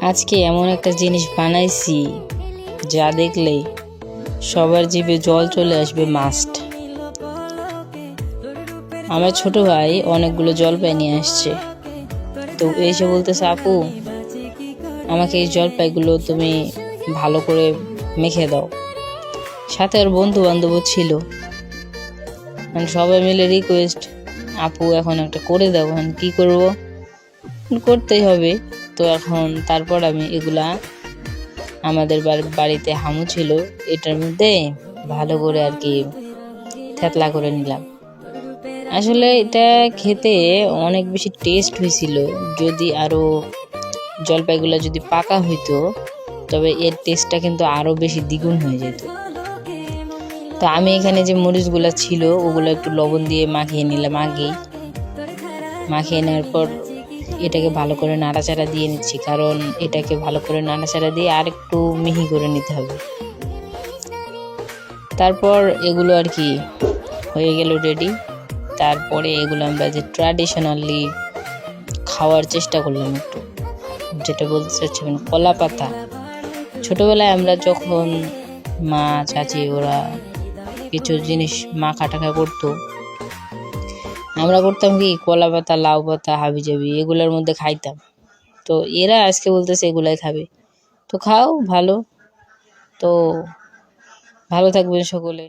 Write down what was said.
আজকে এমন একটা জিনিস বানাইছি যা দেখলে সবার জিভে জল চলে আসবে মাস্ট। আমার ছোট ভাই অনেকগুলো জলপাই নিয়ে আসছে, তো এসে বলতেছে, আপু আমাকে এই জলপাইগুলো তুমি ভালো করে মেখে দাও। সাথে ওর বন্ধু বান্ধবও ছিল, মানে সবাই মিলে রিকোয়েস্ট, আপু এখন একটা করে দাও। এখন কি করব, করতেই হবে। তো এখন তারপর আমি এগুলা আমাদের বাড়িতে হামু ছিল, এটার মধ্যে ভালো করে আর কি থেতলা করে নিলাম। আসলে এটা খেতে অনেক বেশি টেস্ট হয়েছিল। যদি আরো জলপাইগুলা যদি পাকা হইতো তবে এর টেস্টটা কিন্তু আরো বেশি দ্বিগুণ হয়ে যেত। তো আমি এখানে যে মরিচগুলা ছিল ওগুলো একটু লবণ দিয়ে মাখিয়ে নিলাম আগেই। মাখিয়ে নেওয়ার পর এটাকে ভালো করে নাড়াচাড়া দিয়ে নিচ্ছি, কারণ এটাকে ভালো করে নাড়াচাড়া দিয়ে আর একটু মিহি করে নিতে হবে। তারপর এগুলো আর কি হয়ে গেল রেডি। তারপরে এগুলো আমরা যে ট্র্যাডিশনালি খাওয়ার চেষ্টা করলাম একটু, যেটা বলতে চাচ্ছিলাম কলা পাতা। ছোটবেলায় আমরা যখন মা চাচি ওরা কিছু জিনিস মাখা টাখা করতো, আমরা করতাম কি কলা পাতা, লাউ পাতা, হাবিজাবি এগুলোর মধ্যে খাইতাম। তো এরা আজকে বলতেছে এগুলাই খাবে, তো খাও, ভালো। তো ভালো থাকবেন সকলে।